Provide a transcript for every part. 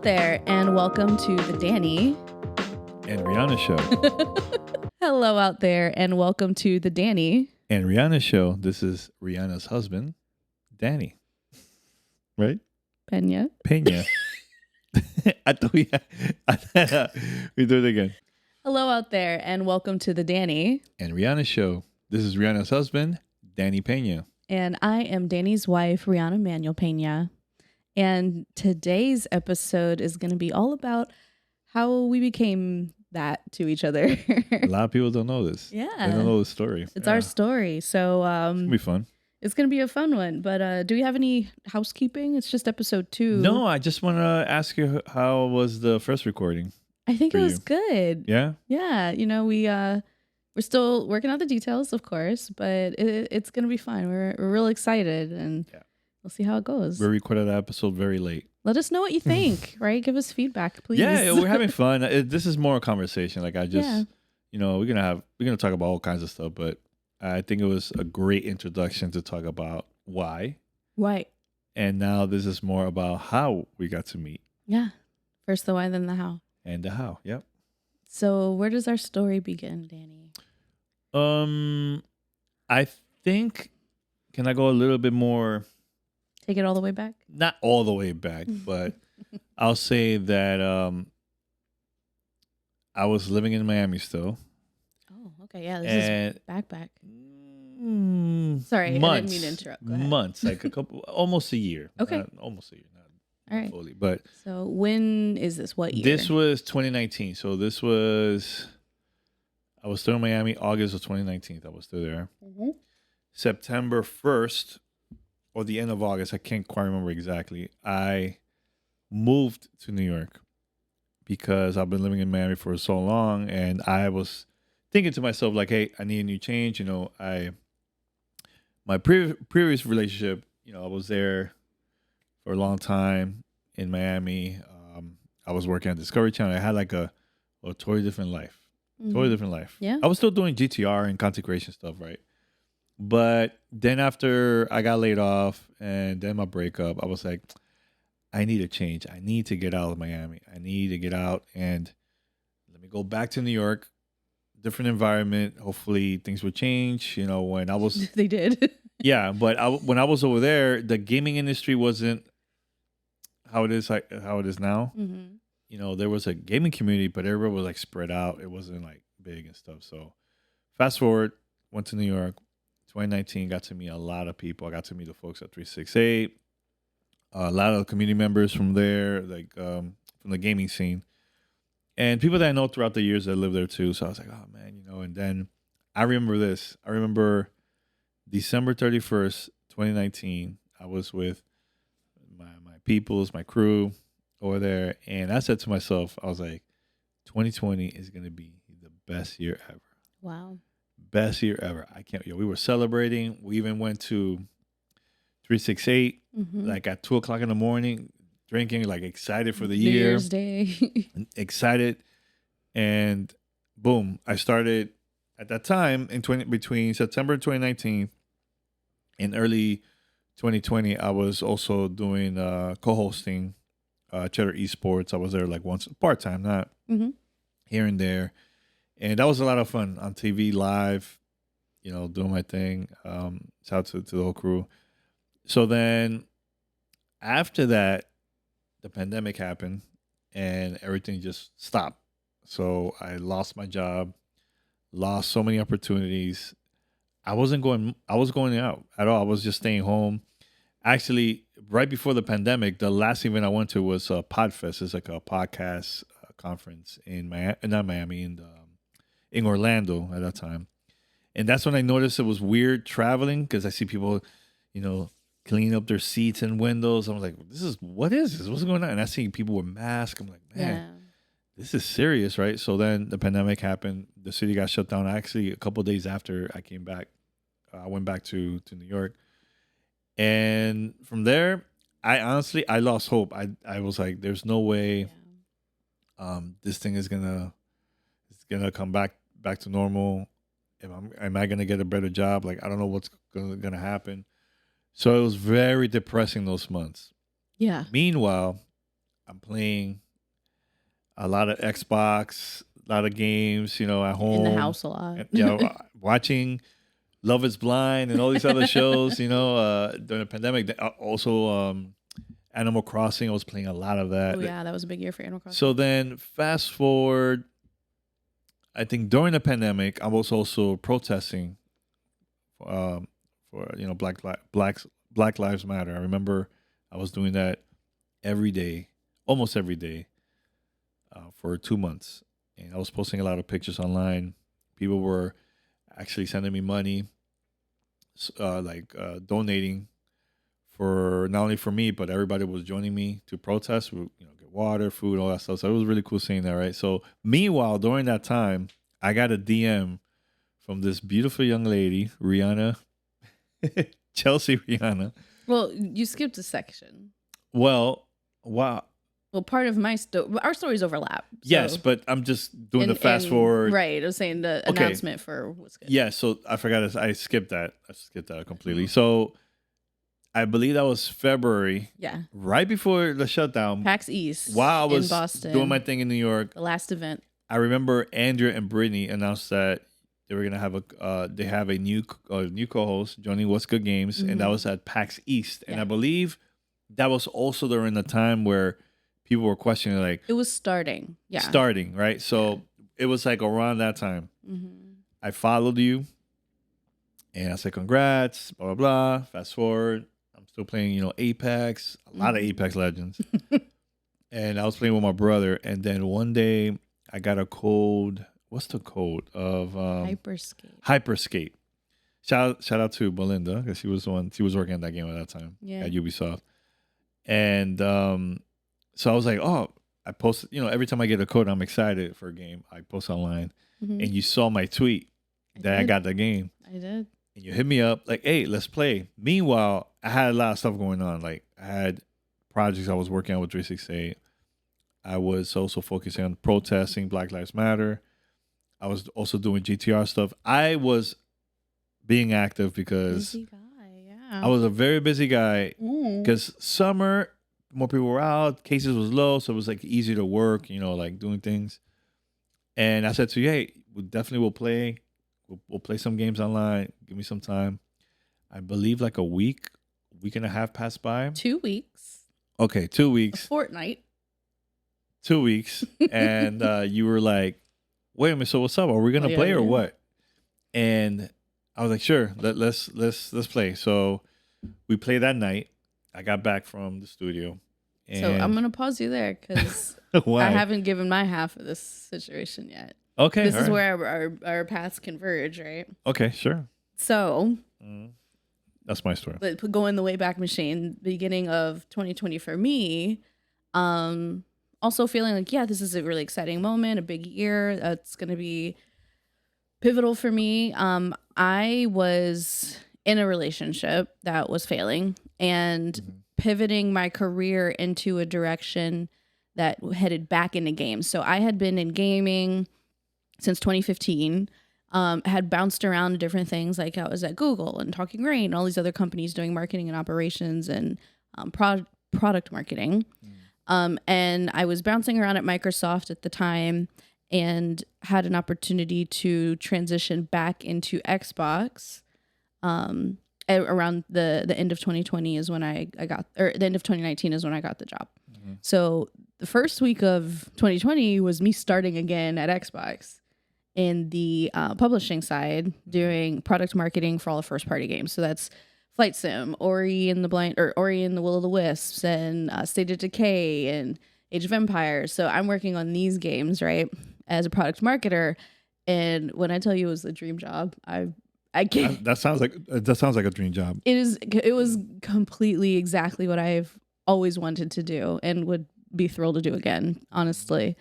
there, and welcome to the Danny and Rihanna show. Hello out there, and welcome to the Danny and Rihanna show. This is Rihanna's husband, Danny. Right? Pena. I thought we do it again. Hello out there, and welcome to the Danny and Rihanna show. This is Rihanna's husband, Danny Pena. And I am Danny's wife, Rihanna Manuel Pena. And today's episode is going to be all about how we became that to each other. A lot of people don't know this. Yeah. They don't know the story. It's our story. So it's going to be fun. It's going to be a fun one. But do we have any housekeeping? It's just episode 2. No, I just want to ask you, how was the first recording? I think it was good. Yeah? Yeah. You know, we're still working out the details, of course, but it's going to be fun. We're real excited, and we'll see how it goes. We recorded that episode very late. Let us know what you think, right? Give us feedback, please. Yeah, we're having fun. This is more a conversation. Like I just, we're gonna talk about all kinds of stuff, but I think it was a great introduction to talk about why. Right. And now this is more about how we got to meet. Yeah. First the why, then the how. And the how. Yep. So where does our story begin, Danny? I think, can I go a little bit more? Take it all the way back? Not all the way back, but I'll say that I was living in Miami still. Oh, okay. Yeah, this is back. Sorry, months, I didn't mean to interrupt. Go ahead. Months, like a couple, almost a year. Okay. Almost a year, not all right. fully. But so when is this? What year? This was 2019. So I was still in Miami, August of 2019. I was still there. Mm-hmm. September 1st, or the end of August, I can't quite remember exactly, I moved to New York because I've been living in Miami for so long, and I was thinking to myself, like, hey, I need a new change. You know, my previous relationship, I was there for a long time in Miami. I was working at Discovery Channel. I had like a totally different life. Mm-hmm. Totally different life. Yeah. I was still doing GTR and content creation stuff, right? But then after I got laid off and then my breakup, I was like, I need a change. I need to get out of Miami. I need to get out and let me go back to New York, different environment. Hopefully things would change. When I was... They did. Yeah, but when I was over there, the gaming industry wasn't how it is now. Mm-hmm. There was a gaming community, but everybody was like spread out. It wasn't like big and stuff. So fast forward, went to New York. 2019, got to meet a lot of people. I got to meet the folks at 368, a lot of community members from there, like from the gaming scene, and people that I know throughout the years that lived there too. So I was like, oh man, and then I remember this. I remember December 31st, 2019. I was with my peoples, my crew over there, and I said to myself, I was like, 2020 is going to be the best year ever. Wow. Best year ever. I can't. We were celebrating. We even went to 368, like at 2:00 in the morning, drinking, like excited for the year. New Year's Day. Excited, and boom! I started at that time between September 2019 and early 2020. I was also doing co-hosting Cheddar Esports. I was there like once part time, not here and there. And that was a lot of fun on TV live, doing my thing. Shout out to the whole crew. So then after that, the pandemic happened and everything just stopped. So I lost my job, lost so many opportunities. I was going out at all. I was just staying home. Actually, right before the pandemic, the last event I went to was Podfest. It's like a podcast conference in in Orlando at that time. And that's when I noticed it was weird traveling because I see people, cleaning up their seats and windows. I was like, what is this? What's going on? And I see people with masks. I'm like, man, this is serious, right? So then the pandemic happened. The city got shut down. Actually, a couple of days after I came back, I went back to New York. And from there, I lost hope. I was like, there's no way this thing is gonna come back to normal. Am I gonna get a better job? Like, I don't know what's gonna happen. So it was very depressing those months. Yeah. Meanwhile, I'm playing a lot of Xbox, a lot of games, you know, at In the home. house a lot. And, you know, watching Love Is Blind and all these other shows, you know, during the pandemic. Also, Animal Crossing. I was playing a lot of that. Oh yeah, that was a big year for Animal So Crossing. then, fast forward, I think during the pandemic, I was also protesting for you know Black Lives Matter. I remember I was doing that every day, almost every day, for 2 months, and I was posting a lot of pictures online. People were actually sending me money, donating for not only for me, but everybody was joining me to protest. We, you know, get water, food, all that stuff. So it was really cool seeing that, right? So meanwhile, during that time, I got a DM from this beautiful young lady, Rihanna, Chelsea Rihanna. Well, you skipped a section. Well, wow. Well, part of my our stories overlap. Yes, so- but I'm just doing the fast forward. Right, I was saying the Okay. announcement for what's good. Yeah, so I forgot. I skipped that. I skipped that completely. So I believe that was February, Yeah, right before the shutdown. PAX East. While I was in Boston, doing my thing in New York, the last event. I remember Andrea and Brittany announced that they were gonna have they have a new co-host joining What's Good Games, and that was at PAX East, and Yeah. I believe that was also during the time where people were questioning like It was starting. Yeah. starting, right? So it was like around that time. Mm-hmm. I followed you, and I said congrats, blah blah blah. Fast forward, I'm still playing, you know, Apex, a lot of Apex Legends, and I was playing with my brother, and then one day I got a code. What's the code of Hyperscape. Hyperscape? Shout out to Belinda because she was the one. She was working on that game at that time at Ubisoft, and so I was like, oh, I posted. You know, every time I get a code, I'm excited for a game. I post online, Mm-hmm. and you saw my tweet that I did. got the game, I did. and you hit me up like, hey, let's play. Meanwhile, I had a lot of stuff going on. Like I had projects I was working on with 368. I was also focusing on protesting Black Lives Matter. I was also doing GTR stuff. I was being active because Busy guy. Yeah. I was a very busy guy. Mm. Because summer, more people were out, cases was low, so it was like easy to work, you know, like doing things. And I said to you, hey, we definitely will play. We'll play some games online. Give me some time. I believe like a week and a half passed by. 2 weeks. Okay, 2 A weeks. fortnight. 2 weeks. And you were like, wait a minute, so what's up? Are we gonna play or what? And I was like, sure, let's play. So we played that night. I got back from the studio. And So I'm gonna pause you there because why? I haven't given my half of this situation yet. Okay. This all is right. where our paths converge, right? Okay, sure. So That's my story. but going the way back machine, beginning of 2020 for me, also feeling like, yeah, this is a really exciting moment, a big year. That's going to be pivotal for me. I was in a relationship that was failing and pivoting my career into a direction that headed back into games. So I had been in gaming since 2015. Had bounced around to different things, like I was at Google and Talking Rain, and all these other companies doing marketing and operations and product marketing. And I was bouncing around at Microsoft at the time and had an opportunity to transition back into Xbox. Around the end of 2020 is when I got, or the end of 2019 is when I got the job. So the first week of 2020 was me starting again at Xbox in the publishing side, doing product marketing for all the first party games. So that's Flight Sim, Ori and the Will of the Wisps, and State of Decay and Age of Empires. So I'm working on these games, right, as a product marketer. And when I tell you it was the dream job, I can't. That sounds like a dream job. It was completely exactly what I've always wanted to do and would be thrilled to do again, honestly.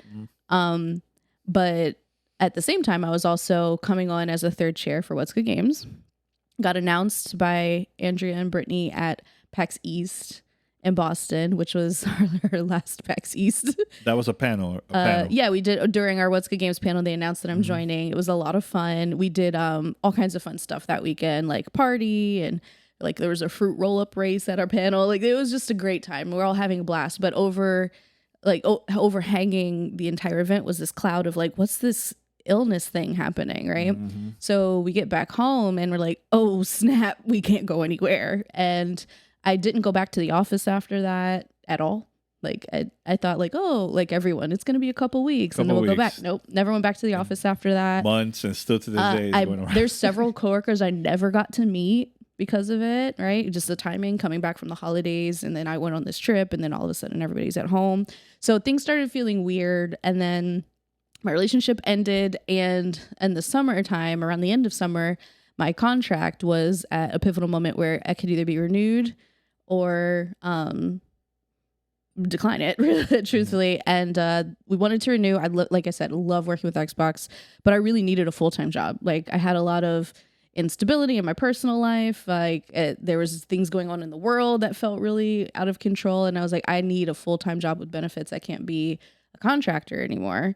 But at the same time, I was also coming on as a third chair for What's Good Games. Got announced by Andrea and Brittany at PAX East in Boston, which was our last PAX East. That was a panel. Panel. Yeah, we did during our What's Good Games panel. They announced that I'm joining. It was a lot of fun. We did all kinds of fun stuff that weekend, like party, and like there was a fruit roll up race at our panel. Like it was just a great time. We're all having a blast. But over like overhanging the entire event was this cloud of like, what's this illness thing happening, right? So we get back home and we're like, oh snap, we can't go anywhere. And I didn't go back to the office after that at all. Like I thought like, oh, like everyone, it's going to be a couple weeks and then we'll go back. Nope. Never went back to the office after that. Months, and still to this day is going around. There's several coworkers I never got to meet because of it, right? Just the timing, coming back from the holidays, and then I went on this trip, and then all of a sudden everybody's at home. So things started feeling weird, and then my relationship ended, and in the summertime, around the end of summer, my contract was at a pivotal moment where it could either be renewed or decline it, truthfully. And we wanted to renew. Like I said, love working with Xbox, but I really needed a full-time job. Like I had a lot of instability in my personal life. Like there was things going on in the world that felt really out of control. And I was like, I need a full-time job with benefits. I can't be a contractor anymore.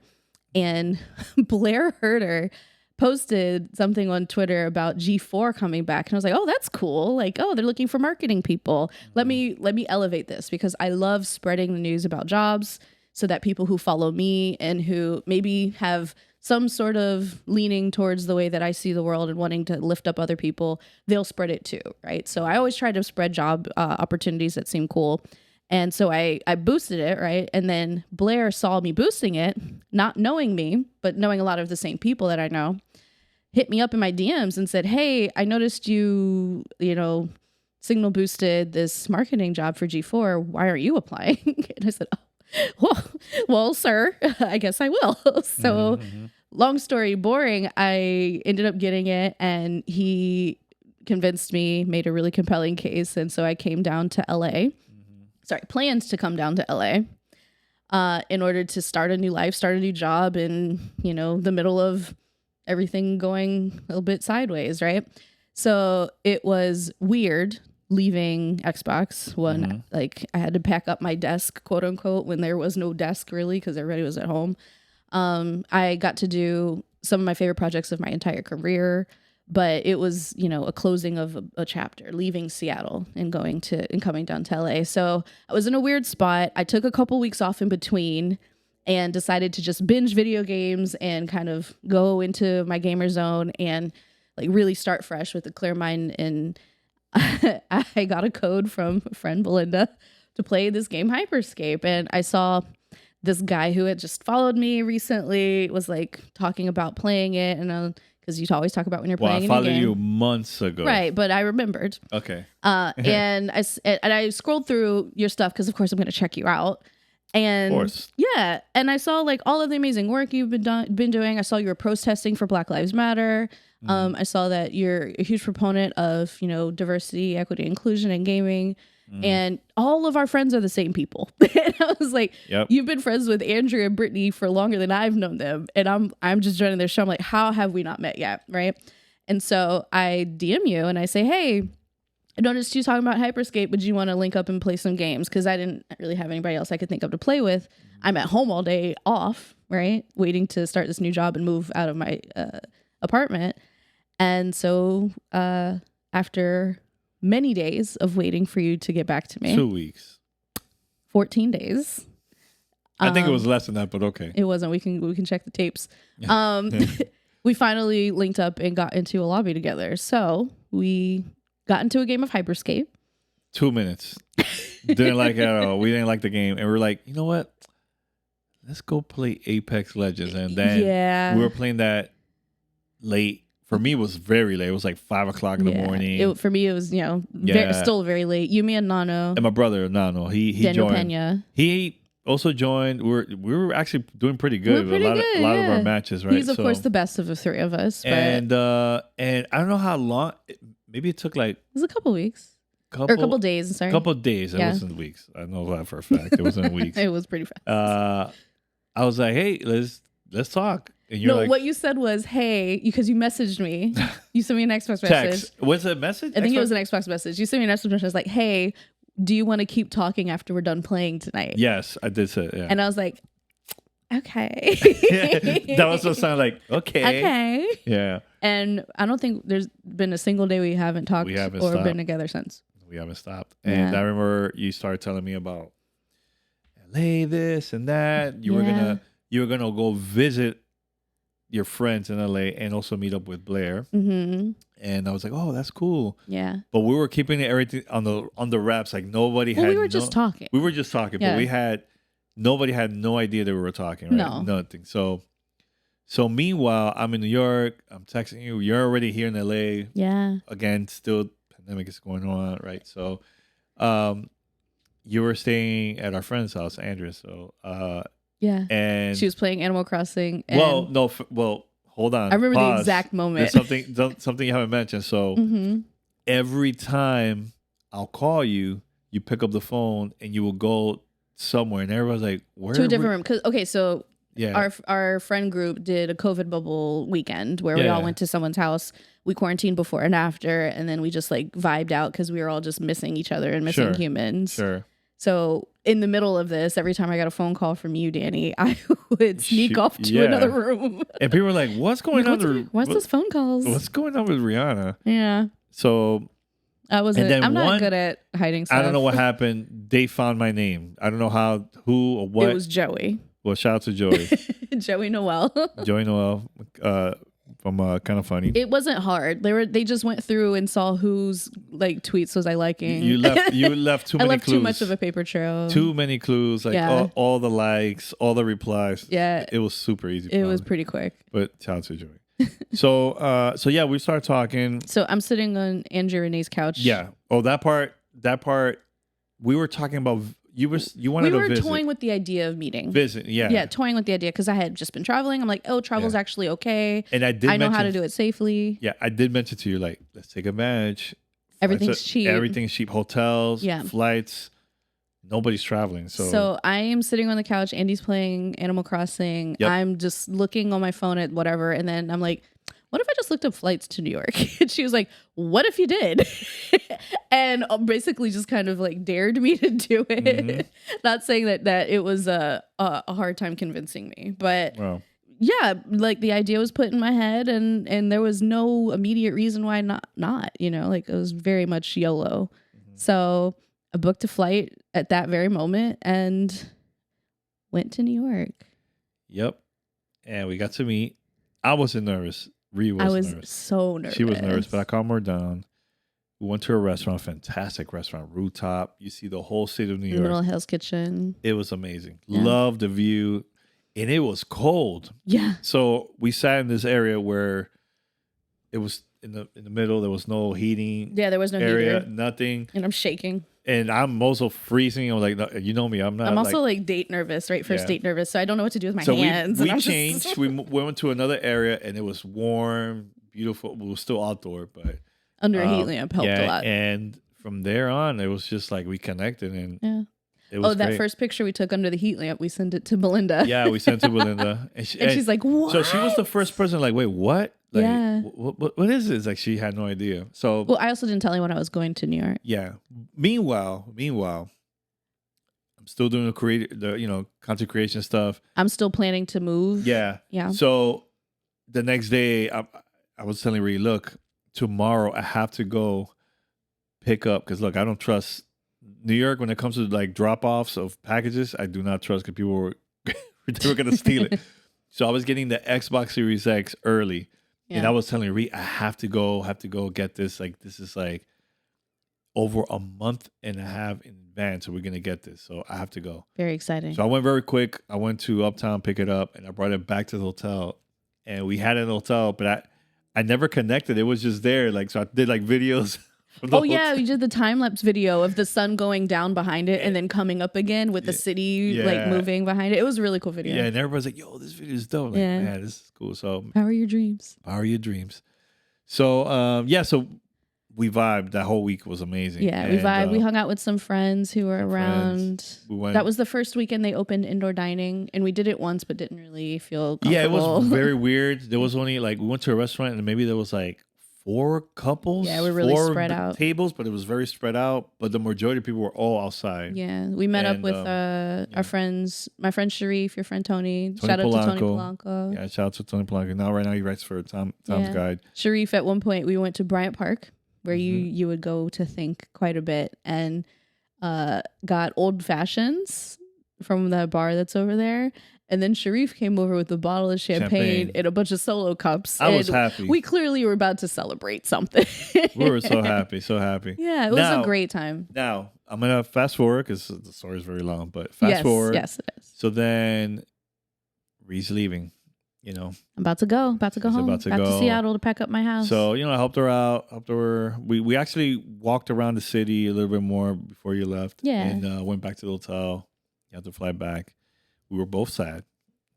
And Blair Herter posted something on Twitter about G4 coming back, and I was like, oh, that's cool. Like, oh, they're looking for marketing people. Let me elevate this, because I love spreading the news about jobs so that people who follow me and who maybe have some sort of leaning towards the way that I see the world and wanting to lift up other people, they'll spread it too, right? So I always try to spread job opportunities that seem cool. And so I boosted it, right? And then Blair saw me boosting it, not knowing me, but knowing a lot of the same people that I know, hit me up in my DMs and said, hey, I noticed you signal boosted this marketing job for G4. Why aren't you applying? And I said, oh, well, sir, I guess I will. So long story boring, I ended up getting it, and he convinced me, made a really compelling case. And so I came down to LA. Plans to come down to LA in order to start a new life, start a new job in, the middle of everything going a little bit sideways, right? So it was weird leaving Xbox when like I had to pack up my desk, quote unquote, when there was no desk really, because everybody was at home. I got to do some of my favorite projects of my entire career, but it was, a closing of a chapter, leaving Seattle and coming down to LA. So I was in a weird spot. I took a couple weeks off in between and decided to just binge video games and kind of go into my gamer zone and like really start fresh with a clear mind. And I got a code from a friend, Belinda, to play this game Hyperscape. And I saw this guy who had just followed me recently was like talking about playing it, and because you always talk about when you're playing. I followed you months ago, right? But I remembered. Okay. And I scrolled through your stuff because, of course, I'm going to check you out. And of course. Yeah, and I saw like all of the amazing work you've been doing. I saw you were protesting for Black Lives Matter. I saw that you're a huge proponent of diversity, equity, inclusion in gaming. And all of our friends are the same people. And I was like, yep. You've been friends with Andrew and Brittany for longer than I've known them. And I'm just joining their show. I'm like, how have we not met yet? Right. And so I DM you and I say, hey, I noticed you talking about Hyperscape. Would you want to link up and play some games? Because I didn't really have anybody else I could think of to play with. I'm at home all day off, right? Waiting to start this new job and move out of my apartment. And so after many days of waiting for you to get back to me. 2 weeks. 14 days. I think it was less than that, but okay. It wasn't. We can check the tapes. We finally linked up and got into a lobby together. So we got into a game of Hyperscape. 2 minutes. Didn't like it at all. We didn't like the game. And we're like, you know what? Let's go play Apex Legends. And then we were playing that late. For me, it was very late. It was like 5 o'clock in the morning. For me, it was, still very late. You, me, and Nano. And my brother, Nano. He Daniel joined. Pena. He also joined. We were actually doing pretty good with a lot of our matches, right? He's, of course, the best of the three of us. But and I don't know how long. Maybe it took like... It was a couple weeks. Or a couple days, sorry. A couple days. It wasn't weeks. I know that for a fact. It wasn't weeks. It was pretty fast. I was like, hey, let's talk. And you're like, what you said was, hey, because you messaged me. You sent me an Xbox message. Text. Was it a message? I think it was an Xbox message. You sent me an Xbox message. I was like, hey, do you want to keep talking after we're done playing tonight? Yes, I did say it. Yeah. And I was like, okay. That was what sounded like, okay. Okay. Yeah. And I don't think there's been a single day we haven't talked or been together since. We haven't stopped. And I remember you started telling me about LA, this and that. You were gonna go visit your friends in LA and also meet up with Blair. Mm-hmm. And I was like, oh, that's cool. Yeah. But we were keeping everything on the wraps. Like nobody Well, had. we were just talking. We were just talking, Yeah. but nobody had no idea that we were talking. Right? No. Nothing. So meanwhile, I'm in New York. I'm texting you. You're already here in LA. Yeah. Again, still pandemic is going on, right? So, you were staying at our friend's house, Andrea. So, Yeah. and She was playing Animal Crossing. And hold on. I remember Pause. the exact moment. There's something you haven't mentioned. So Mm-hmm. every time I'll call you, you pick up the phone and you will go somewhere, and everyone's like, "Where?" To a different room. Cause okay, so Yeah. our friend group did a COVID bubble weekend where we all Yeah. went to someone's house. We quarantined before and after, and then we just like vibed out because we were all just missing each other and missing Sure. humans. Sure. So in the middle of this, every time I got a phone call from you, Danny, I would sneak Shoot, off to yeah. another room. And people were like, "What's going Like, on? what's those phone calls? What's going on with Rihanna?" Yeah, So I wasn't. And then I'm not one- good at hiding stuff. I don't know what happened. They found my name. I don't know how, who, or what. It was Joey. Well, shout out to Joey, Joey Noel. Joey Noel, from Kind of Funny. It wasn't hard. They just went through and saw whose like tweets was I liking. You left too I many left clues. too much of a paper trail. Too many clues. Like Yeah. all the likes, all the replies. Yeah. It was super easy. It was probably. pretty quick. But shout out to Joey. So yeah, we started talking. So I'm sitting on Andrew Renee's couch. Yeah. Oh, that part. We were talking about. You wanted We were to visit. toying with the idea of meeting. Visit. Yeah. Yeah, toying with the idea because I had just been traveling. I'm like, oh, travel's Yeah. actually okay. And I know how to do it safely. Yeah, I did mention to you, like, let's take advantage. Everything's cheap. Everything's cheap. Hotels, Yeah. flights. Nobody's traveling. So I am sitting on the couch. Andy's playing Animal Crossing. Yep. I'm just looking on my phone at whatever. And then I'm like, what if I just looked up flights to New York? And she was like, what if you did? And basically just kind of like dared me to do it. Mhm. Not saying that it was a hard time convincing me. But Well, yeah, like the idea was put in my head and there was no immediate reason why not, you know, like it was very much YOLO. So I booked a flight at that very moment and went to New York. yep. And we got to meet. I wasn't nervous. Ree was I was nervous. so nervous. She was nervous, but I calmed her down. We went to a restaurant, fantastic restaurant, rooftop. You see the whole city of New York. Little Hell's Kitchen. It was amazing. Yeah. Loved the view. And it was cold. Yeah. So we sat in this area where it was in the middle. There was no heating Yeah, there was no area, heater. nothing. And I'm shaking. And I'm also freezing. I'm like, no, you know me. I'm not. I'm also like date nervous, right? First Yeah. date nervous. So I don't know what to do with my so hands. we and I'm just- changed. We went to another area, and it was warm, beautiful. We were still outdoor, but Under a heat lamp helped yeah, a lot. And from there on, it was just like we connected, and Yeah. it was Oh, that great. first picture we took under the heat lamp, we sent it to Belinda. Yeah, we sent it to Belinda, and she's like, what? So she was the first person, like, wait, what? Like, Yeah. what is this? Like, she had no idea. So Well, I also didn't tell anyone I was going to New York. yeah. Meanwhile, I'm still doing the content creation stuff. I'm still planning to move. Yeah. Yeah. So the next day, I was telling Ree, look, tomorrow I have to go pick up because look, I don't trust New York when it comes to like drop offs of packages. I do not trust because people were they were gonna steal it. So I was getting the Xbox Series X early, and I was telling Ree, I have to go get this. Like this is like over a month and a half in advance, so we're gonna get this. So I have to go. Very exciting. So I went very quick. I went to Uptown, pick it up, and I brought it back to the hotel. And we had it in the hotel, but I never connected. It was just there. Like so, I did like videos. From the Oh yeah, hotel. we did the time lapse video of the sun going down behind it and then coming up again with the city like Yeah. moving behind it. It was a really cool video. Yeah, and everybody's like, "Yo, this video is dope." Like, Yeah. man, this is cool. So Power your dreams. power your dreams. So so we vibed. That whole week was amazing. Yeah, we And, vibed. We hung out with some friends who were around. We went. That was the first weekend they opened indoor dining, and we did it once, but didn't really feel comfortable. yeah, it was very weird. There was only like we went to a restaurant and maybe there was like 4 couples. Yeah, we're really 4 spread out. tables, but it was very spread out. But the majority of people were all outside. Yeah, we met up And, with yeah. our friends, my friend Sharif, your friend Tony. Tony Shout out to Tony Polanco. Polanco. Yeah, shout out to Tony Polanco. Right now he writes for Tom's Yeah. Guide. Sharif, at one point, we went to Bryant Park, where Mm-hmm. you would go to think quite a bit, and got old fashions from that bar that's over there. And then Sharif came over with a bottle of champagne and a bunch of Solo cups. I was and happy. We clearly were about to celebrate something. We were so happy, so happy. Yeah, it was a great time. Now, I'm going to fast forward because the story is very long, but fast forward. Yes, it is. So then Ree's leaving, you know. I'm about to go home. Back to Seattle to pack up my house. So, you know, I helped her out. We actually walked around the city a little bit more before you left. Yeah. And went back to the hotel. You had to fly back. We were both sad.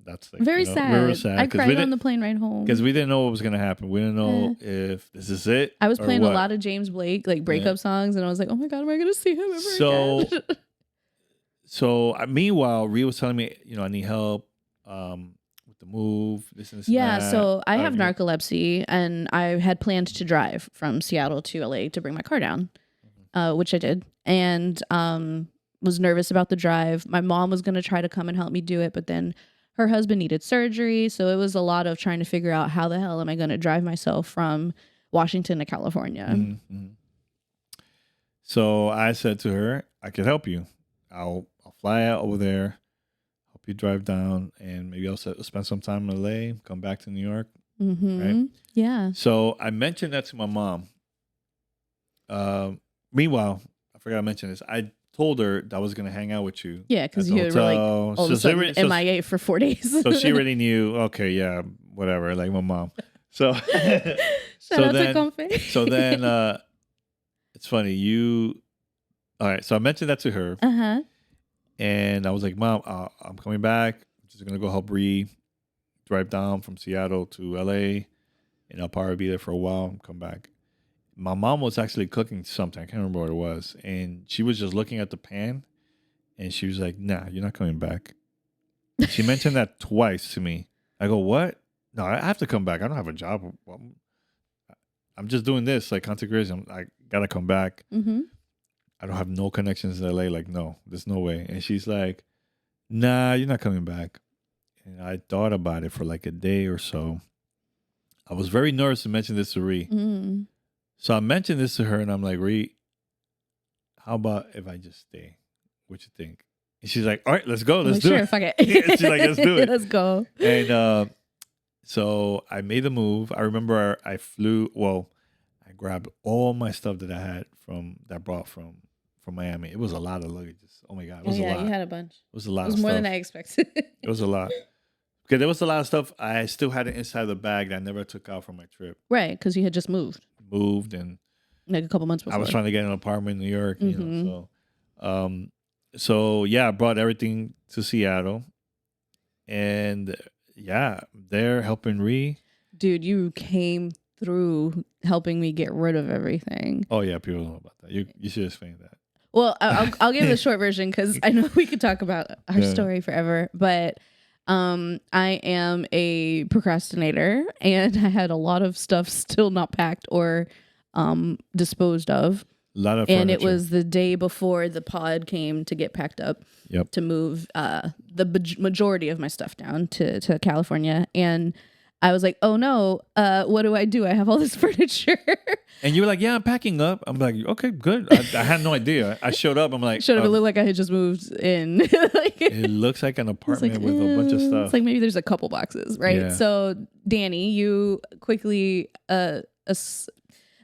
That's like, very sad. We were sad. I cried on the plane ride home because we didn't know what was gonna happen. We didn't know if this is it. I was playing a lot of James Blake like breakup songs, and I was like, "Oh my god, am I gonna see him ever again?" So meanwhile, Rhea was telling me, you know, I need help with the move. This and this. Yeah. and that. So I have narcolepsy, and I had planned to drive from Seattle to LA to bring my car down, which I did, and was nervous about the drive. My mom was gonna try to come and help me do it, but then her husband needed surgery. So it was a lot of trying to figure out how the hell am I going to drive myself from Washington to California. Mm-hmm. So I said to her, I could help you. I'll fly out over there, help you drive down, and maybe I'll spend some time in LA, come back to New York. Mm-hmm. Right? Yeah. So I mentioned that to my mom. Meanwhile, I forgot to mention this. I told her that I was going to hang out with you. Yeah, because you were like all of a sudden MIA for 4 days. So she already knew, okay, yeah, whatever, like my mom. So Shout out to Comfy. So then it's funny, all right, so I mentioned that to her. Uh-huh. And I was like, Mom, I'm coming back. I'm just going to go help Bree drive down from Seattle to LA, and I'll probably be there for a while and come back. My mom was actually cooking something. I can't remember what it was. And she was just looking at the pan, and she was like, nah, you're not coming back. She mentioned that twice to me. I go, what? No, I have to come back. I don't have a job. I'm just doing this, like content creation. I got to come back. Mm-hmm. I don't have no connections in LA. Like, no, there's no way. And she's like, nah, you're not coming back. And I thought about it for like a day or so. I was very nervous to mention this to Ree. Mm. So I mentioned this to her, and I'm like, Ree, how about if I just stay? What you think? And she's like, all right, let's go. Let's do it. Fuck it. She's like, let's do it. Let's go. And so I made the move. I remember I grabbed all my stuff that I brought from Miami. It was a lot of luggages. Oh my God. It was a lot. You had a bunch. It was a lot. It was more than I expected. It was a lot. Because there was a lot of stuff. I still had it inside the bag that I never took out from my trip. Right, because you had just moved And like a couple months before. I was trying to get an apartment in New York, you know. So yeah, I brought everything to Seattle, and yeah, they're helping Ree. Dude, you came through helping me get rid of everything. Oh yeah, people don't know about that. You should explain that. Well, I'll give the short version because I know we could talk about our story forever, but I am a procrastinator, and I had a lot of stuff still not packed or disposed of. A lot of and furniture. It was the day before the pod came to get packed up. Yep. To move the majority of my stuff down to California, and I was like, oh no, what do? I have all this furniture. And you were like, yeah, I'm packing up. I'm like, okay, good. I had no idea. I showed up. I'm like, it looked like I had just moved in. It looks like an apartment with a bunch of stuff. It's like maybe there's a couple boxes, right? Yeah. So Danny, you quickly assessed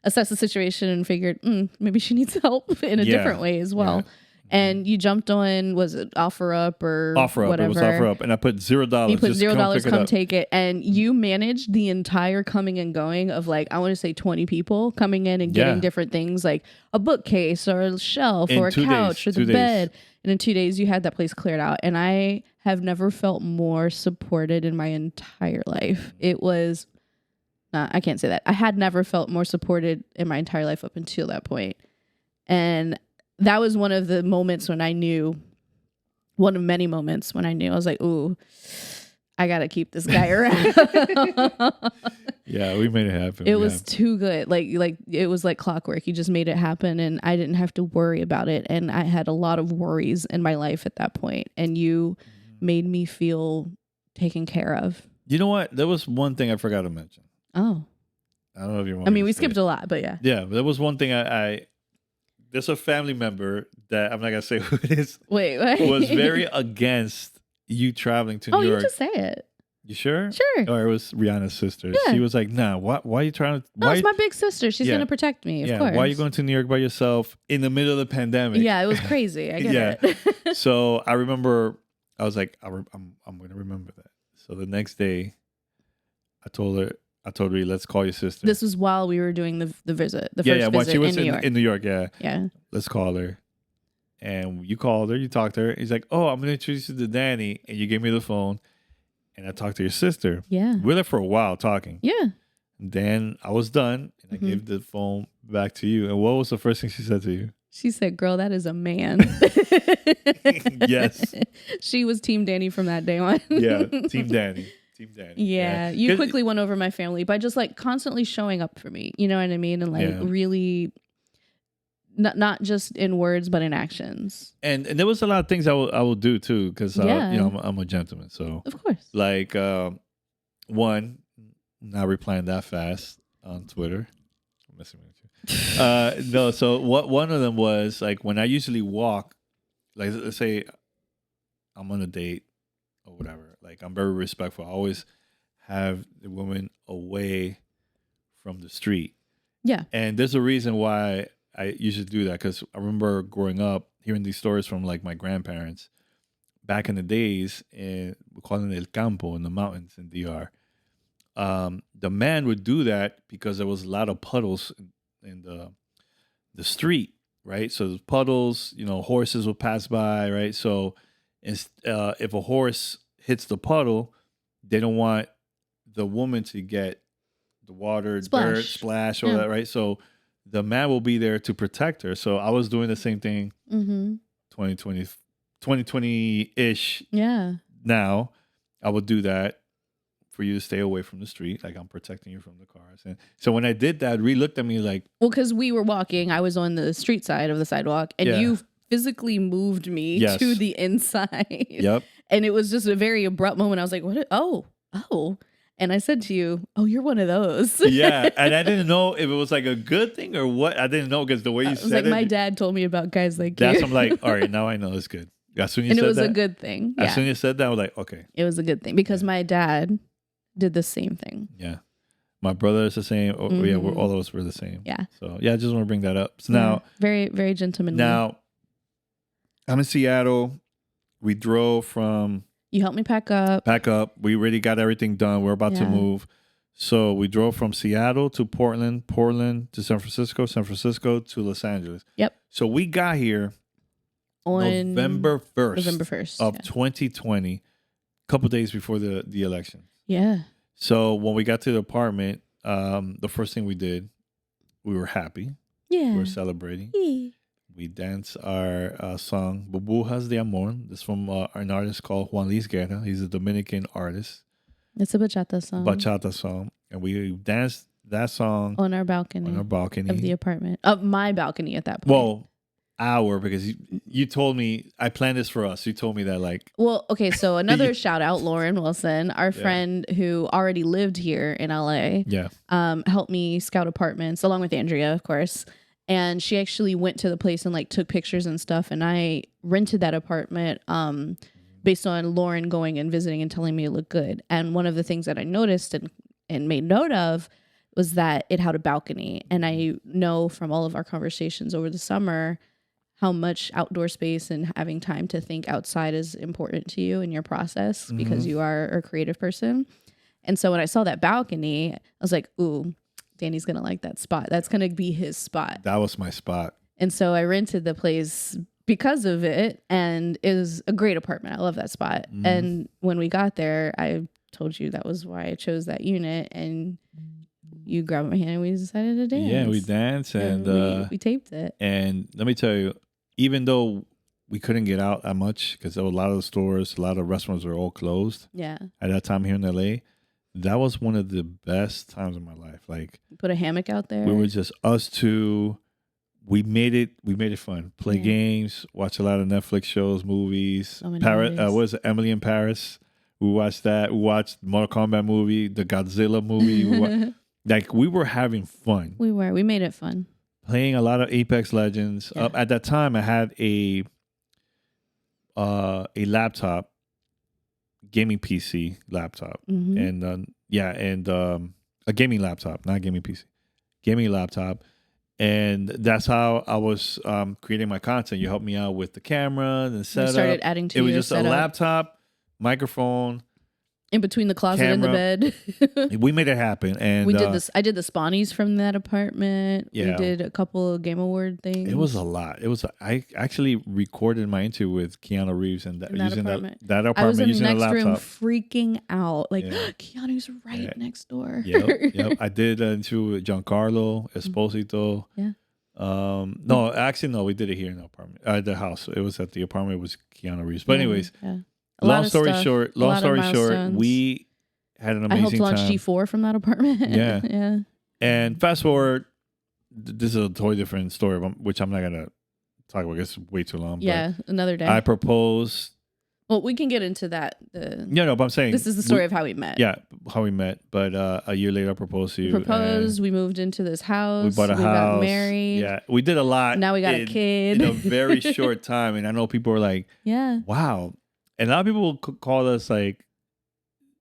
the situation and figured maybe she needs help in a different way as well. Yeah. And you jumped on, was it OfferUp or whatever? It was OfferUp, and I put $0. You put $0, come take it, and you managed the entire coming and going of like I want to say 20 people coming in and getting different things like a bookcase or a shelf or a couch or the bed. And in 2 days, you had that place cleared out, and I have never felt more supported in my entire life. It was, I can't say that. I had never felt more supported in my entire life up until that point, and that was one of the moments when I knew, one of many moments when I knew, I was like, ooh, I got to keep this guy around. Yeah, we made it happen. It was too good. Like it was like clockwork. You just made it happen, and I didn't have to worry about it. And I had a lot of worries in my life at that point, and you made me feel taken care of. You know what? There was one thing I forgot to mention. Oh. I don't know if you want we skipped a lot, but yeah. Yeah, there was one thing there's a family member that I'm not gonna say who it is, Wait, wait. who was very against you traveling to Oh, New you York. just say it. You sure? Sure. Or it was Rihanna's sister. Yeah. She was like, "Nah, why are you trying to? No, Why? it's my big sister. She's Yeah. gonna protect me, of Yeah, course. why are you going to New York by yourself in the middle of the pandemic?" Yeah, it was crazy. I get Yeah. it. So I remember, I was like, I'm going to remember that. So the next day, I told her, let's call your sister. This was while we were doing the visit, the yeah, first while visit she was in New York. in New York, yeah. Yeah. Let's call her. And you called her, you talked to her. He's like, "Oh, I'm going to introduce you to Danny." And you gave me the phone. And I talked to your sister. Yeah. We were there for a while talking. Yeah. Then I was done, and I gave the phone back to you. And what was the first thing she said to you? She said, "Girl, that is a man." Yes. She was Team Danny from that day on. Yeah, Team Danny. Team Danny. Yeah. You quickly won over my family by just like constantly showing up for me. You know what I mean? And like really not just in words, but in actions. And there was a lot of things I will do too, because you know, I'm a gentleman. So of course, like one, not replying that fast on Twitter. I'm messing with you. No, so what one of them was like when I usually walk, like let's say I'm on a date or whatever. Like I'm very respectful. I always have the woman away from the street. Yeah. And there's a reason why I usually do that, because I remember growing up hearing these stories from like my grandparents back in the days, and we call it El Campo, in the mountains in DR. The man would do that because there was a lot of puddles in the street, right? So there's puddles, you know, horses would pass by, right? So if a horse hits the puddle, they don't want the woman to get the water, dirt, splash, all that, right? So the man will be there to protect her. So I was doing the same thing 2020-ish. Yeah. Now I would do that for you to stay away from the street. Like I'm protecting you from the cars. And so when I did that, Ree looked at me like... Well, because we were walking. I was on the street side of the sidewalk. And you physically moved me to the inside. Yep. And it was just a very abrupt moment. I was like, what? Oh. And I said to you, "Oh, you're one of those." Yeah, and I didn't know if it was like a good thing or what. I didn't know because the way you said like, it. my dad told me about guys like that's you. I'm like, all right, now I know it's good. As soon as you and said it was that, a good thing. As soon as you said that, I was like, okay. It was a good thing because my dad did the same thing. Yeah. My brother is the same. Oh, yeah, all of us were the same. Yeah. So yeah, I just want to bring that up. So now, very, very gentlemanly. Now, I'm in Seattle. We drove from... You helped me pack up. We already got everything done. We're about to move. So we drove from Seattle to Portland, Portland to San Francisco, San Francisco to Los Angeles. Yep. So we got here on November 1st of 2020, a couple days before the election. Yeah. So when we got to the apartment, the first thing we did, we were happy. Yeah. We were celebrating. We danced our song, Bubujas de Amor. This is from an artist called Juan Luis Guerra. He's a Dominican artist. It's a bachata song. And we danced that song on our balcony. Of the apartment. Of my balcony at that point. Well, because you told me, I planned this for us. You told me that like... Well, okay, so another shout out, Lauren Wilson, our friend who already lived here in LA. Yeah. Helped me scout apartments along with Andrea, of course. And she actually went to the place and like took pictures and stuff. And I rented that apartment based on Lauren going and visiting and telling me it looked good. And one of the things that I noticed and made note of was that it had a balcony. And I know from all of our conversations over the summer how much outdoor space and having time to think outside is important to you in your process because you are a creative person. And so when I saw that balcony, I was like, ooh, Danny's going to like that spot. That's going to be his spot. That was my spot. And so I rented the place because of it. And it was a great apartment. I love that spot. And when we got there, I told you that was why I chose that unit. And you grabbed my hand and we decided to dance. Yeah, we danced and we taped it. And let me tell you, even though we couldn't get out that much because there were a lot of the stores, a lot of restaurants were all closed. Yeah. At that time here in LA, that was one of the best times of my life. Like, put a hammock out there. We were just us two. We made it fun. Play games, watch a lot of Netflix shows, movies. What was it? Emily in Paris. We watched that. We watched Mortal Kombat movie, the Godzilla movie. Like we were having fun. We made it fun. playing a lot of Apex Legends. Yeah. At that time, I had a laptop, gaming PC laptop, Mm-hmm. and a gaming laptop, not gaming PC, gaming laptop, and that's how I was creating my content. You helped me out with the camera and the We setup. started adding to It was your just setup a laptop, microphone, in between the closet and the camera. bed. We made it happen, and We did this. I did the spawnies from that apartment. We Yeah. did a couple of Game Award things. it was a lot. I actually recorded my interview with Keanu Reeves and In that using apartment. that I was apartment in the using a next room laptop. freaking out. Like, Yeah. Keanu's right Yeah. next door. Yep. I did an interview with Giancarlo Esposito. Yeah. No, actually, no. We did it here in the apartment, the house. It was at the apartment. It was Keanu Reeves. But anyways, Yeah. long story short, milestones. we had an I helped amazing launch time. G4 from that apartment. Yeah. Yeah. And fast forward, this is a totally different story, which I'm not gonna talk about. It's way too long. Yeah. Another day. I proposed. Well, we can get into that. No, but I'm saying This is the story of how we met. Yeah, how we met. But a year later, I proposed to you. Proposed. We moved into this house. We bought a house. Got married. Yeah, we did a lot. Now we got a kid. In a very short time. And I know people are like, Yeah. wow. And a lot of people call us like,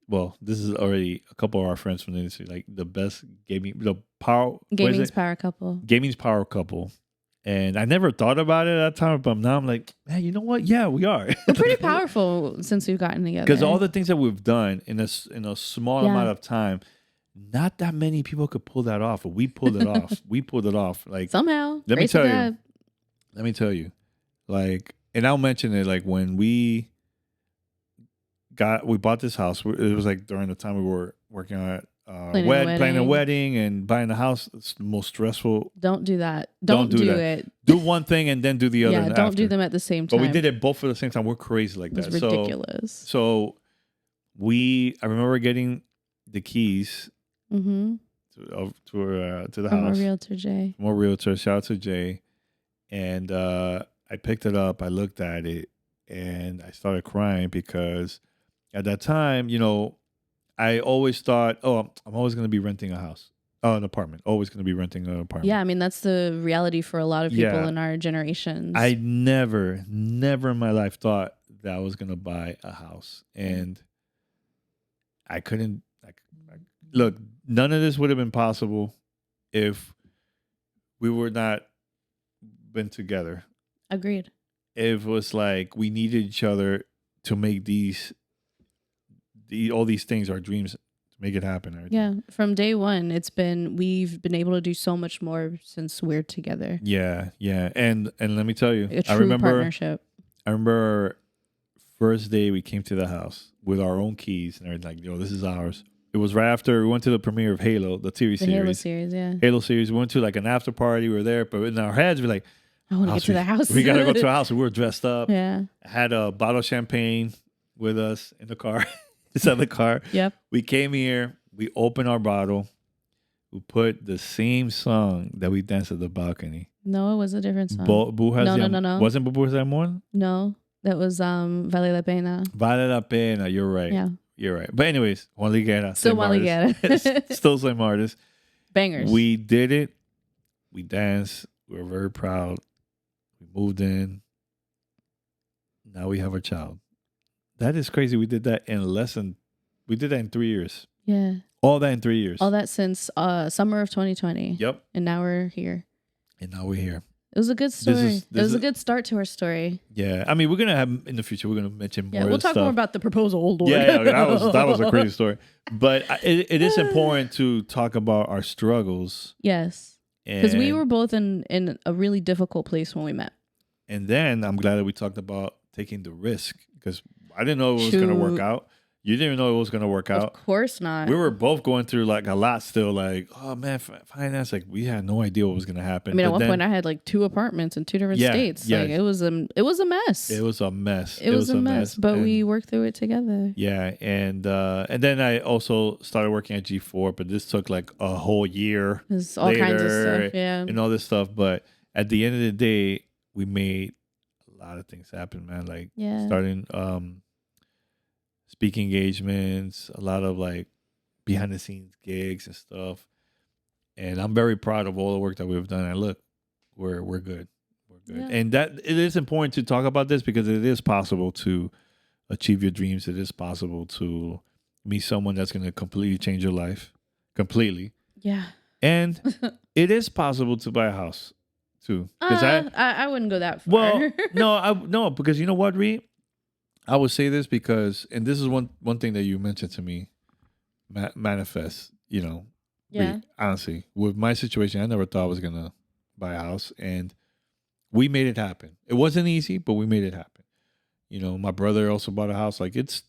well, this is already a couple of our friends from the industry, like the best gaming's power couple. Gaming's power couple. And I never thought about it at that time, but now I'm like, man, you know what? Yeah, we are. We're pretty powerful since we've gotten together. Because all the things that we've done in a small amount of time, not that many people could pull that off. But we pulled it off. We pulled it off. Like somehow. Let me tell you. Like, and I'll mention it. Like when we bought this house. It was like during the time we were working on it. Planning a wedding and buying a house. It's the most stressful. Don't do that. Don't do it. Do one thing and then do the other. Yeah, don't do them at the same time. But we did it both at the same time. We're crazy like that. It's ridiculous. So I remember getting the keys to the From house. Our realtor Jay. More realtor. Shout out to Jay. And I picked it up. I looked at it and I started crying because at that time, I always thought, I'm always going to be renting a house, an apartment. Always going to be renting an apartment. Yeah, I mean, that's the reality for a lot of people in our generations. I never in my life thought that I was going to buy a house. And I couldn't, look, none of this would have been possible if we were not been together. Agreed. It was like we needed each other to make all these things, our dreams, to make it happen. Right? Yeah, from day one, we've been able to do so much more since we're together. Yeah, and let me tell you, A true partnership. I remember first day we came to the house with our own keys and everything. Like, this is ours. It was right after we went to the premiere of Halo, the TV series. The Halo series, yeah. Halo series. We went to like an after party. We were there, but in our heads, we're like, I want to get to the house. We got to go to the house. We were dressed up. Yeah. I had a bottle of champagne with us in the car. Inside the car. Yep. We came here. We opened our bottle. We put the same song that we danced at the balcony. No, it was a different song. No. Wasn't Bu has the Amor? No, that was Vale la Pena. Vale la Pena. You're right. Yeah. You're right. But anyways, Juan Liguera. Still Juan Liguera. Still same artist. Bangers. We did it. We danced. We were very proud. We moved in. Now we have a child. That is crazy. We did that in 3 years. Yeah. All that in 3 years. All that since summer of 2020. Yep. And now we're here. And now we're here. It was a good story. It was a good start to our story. Yeah. I mean, we're going to have, in the future, we're going to mention more. Yeah, we'll talk more about the proposal. Yeah, that was a crazy story. But it is important to talk about our struggles. Yes. Because we were both in a really difficult place when we met. And then I'm glad that we talked about taking the risk because I didn't know it was going to work out. You didn't even know it was going to work out. Of course not. We were both going through like a lot still. Like, oh man, finance. Like we had no idea what was going to happen. I mean, at one point I had like 2 apartments in 2 different states. Yeah. Like it was a mess. It was a mess. It was a mess. But we worked through it together. Yeah, and then I also started working at G4, but this took like a whole year. There's all kinds of stuff. Yeah, and all this stuff. But at the end of the day, we made a lot of things happen, man. Like starting speaking engagements, a lot of like behind the scenes gigs and stuff. And I'm very proud of all the work that we've done. And look, we're good. We're good. Yeah. And that it is important to talk about this because it is possible to achieve your dreams. It is possible to meet someone that's going to completely change your life, completely. Yeah. And it is possible to buy a house too. Because I wouldn't go that far. well, no, because you know what, Ree? I would say this because, and this is one thing that you mentioned to me, manifest. You know, yeah. Ree, honestly, with my situation, I never thought I was gonna buy a house, and we made it happen. It wasn't easy, but we made it happen. You know, my brother also bought a house. Like it's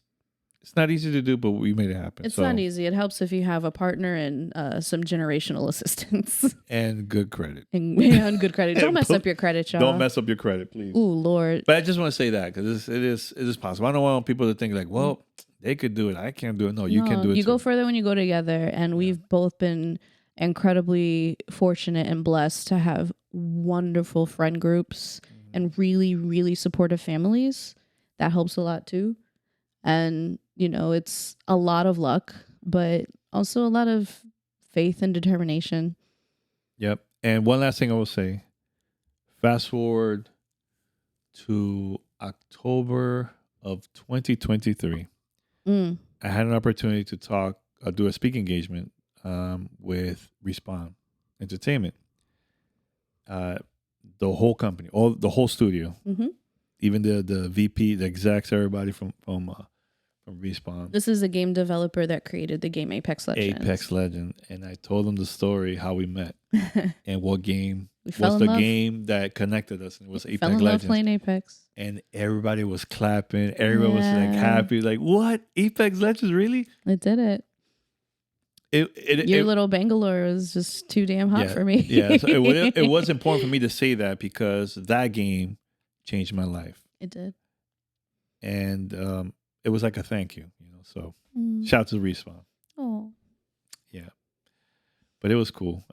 not easy to do, but we made it happen. It's not easy. It helps if you have a partner and some generational assistance. And good credit. And good credit. Don't mess up your credit, y'all. Don't mess up your credit, please. Ooh, Lord. But I just want to say that because it is possible. I don't want people to think like, well, they could do it. I can't do it. No, you can do it. You too. go further when you go together. And we've both been incredibly fortunate and blessed to have wonderful friend groups and really, really supportive families. That helps a lot too. And, you know, it's a lot of luck, but also a lot of faith and determination. Yep. And one last thing I will say, fast forward to October of 2023. I had an opportunity to do a speaking engagement with Respawn Entertainment. The whole company, the whole studio, even the VP, the execs, everybody from Respawn. This is a game developer that created the game Apex Legends. Apex Legend, and I told them the story how we met and what game was love. game that connected us, and it was Apex Fell in love Legends. playing Apex, and everybody was clapping. Everyone was like happy, like what Apex Legends really? It did it. Your little Bangalore was just too damn hot for me. Yeah, so it was important for me to say that because that game changed my life. It did, and it was like a thank you, you know. So shout out to Respawn. Oh, yeah, but it was cool.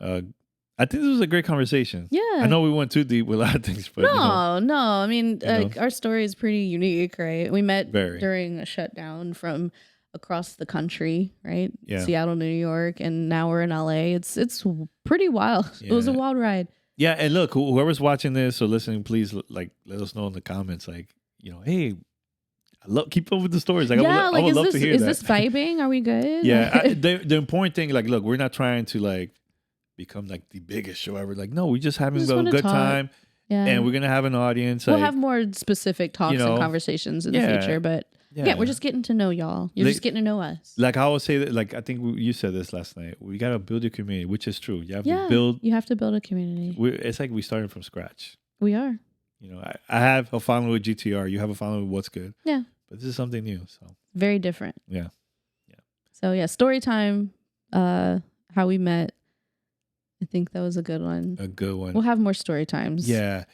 I think this was a great conversation. Yeah, I know we went too deep with a lot of things, but no. I mean, our story is pretty unique, right? We met during a shutdown from across the country, right? Yeah. Seattle, New York, and now we're in LA. It's pretty wild. Yeah. It was a wild ride. Yeah, and look, whoever's watching this or listening, please let us know in the comments, like, you know, hey, keep up with the stories. Like, I would love to hear that. Is this vibing? Are we good? Yeah, the important thing, like, look, we're not trying to like become like the biggest show ever. Like, no, we just having a good time. Yeah. And we're gonna have an audience. We'll have more specific talks and conversations in the future, but yeah, we're just getting to know y'all. You're just getting to know us. Like I always say that, like I think you said this last night. We gotta build a community, which is true. You have to build. You have to build a community. It's like we started from scratch. We are. You know, I have a following with GTR. You have a following with What's Good. Yeah. But this is something new. So very different. Yeah. So yeah, story time. How we met. I think that was a good one. A good one. We'll have more story times. Yeah.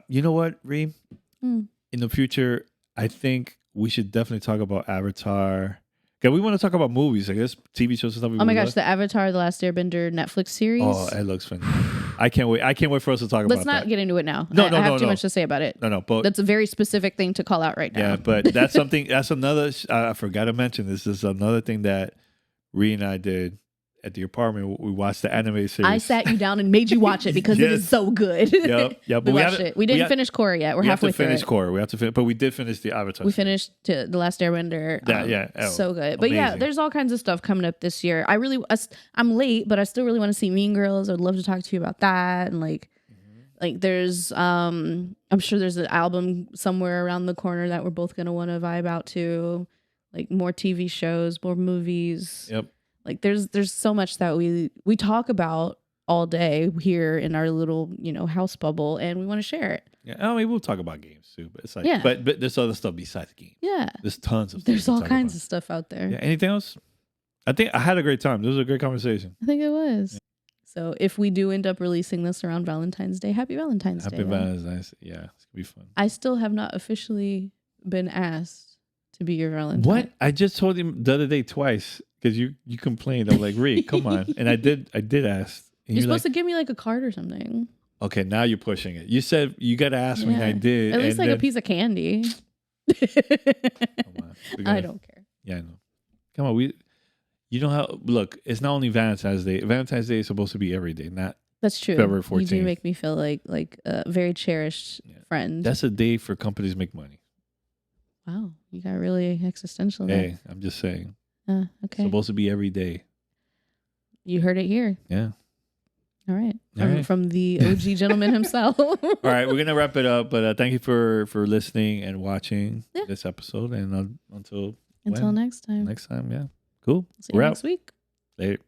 You know what, Ree? In the future, I think we should definitely talk about Avatar. Okay, we want to talk about movies, I guess, TV shows and stuff. Oh my gosh, the Avatar: The Last Airbender Netflix series. Oh, it looks fun. I can't wait. I can't wait for us to talk about that. Let's not get into it now. No, I have too much to say about it. No, but that's a very specific thing to call out right now. Yeah, but that's something. That's another. I forgot to mention this. Is another thing that Ree and I did at the apartment. We watched the anime series. I sat you down and made you watch it because it is so good. Yep. But we watched it. We didn't finish Korra yet. We're halfway through. We have to finish, but we did finish the Avatar. We finished The Last Airbender. So good. But yeah, there's all kinds of stuff coming up this year. I'm late, but I still really want to see Mean Girls. I'd love to talk to you about that. And like there's I'm sure there's an album somewhere around the corner that we're both gonna want to vibe out to. Like more TV shows, more movies. Yep. Like there's so much that we talk about all day here in our little, house bubble, and we want to share it. Yeah, I mean, we'll talk about games too, but it's like, but there's other stuff besides games. Yeah, there's tons of. There's all kinds of stuff out there. Yeah. Anything else? I think I had a great time. This was a great conversation. I think it was. Yeah. So if we do end up releasing this around Valentine's Day, happy Valentine's Day. Happy Valentine's Day. Yeah, it's gonna be fun. I still have not officially been asked to be your Valentine. What? I just told him the other day twice. Because you complained. I'm like, Ree, come on. And I did ask. You're supposed to give me like a card or something. Okay, now you're pushing it. You said you got to ask me. I did. At least like a piece of candy. Come on. I don't care. Yeah, I know. Come on. You know how, look, it's not only Valentine's Day. Valentine's Day is supposed to be every day, not That's true. February You do 14th. make me feel like a very cherished Yeah. friend. That's a day for companies to make money. Wow, you got really existential there. Hey, I'm just saying. Okay. It's supposed to be every day. You heard it here. Yeah. All right. All right. From the OG gentleman himself. All right, we're gonna wrap it up, but thank you for listening and watching this episode, and until next time. next time, yeah, cool. See you We're next out. week. Later.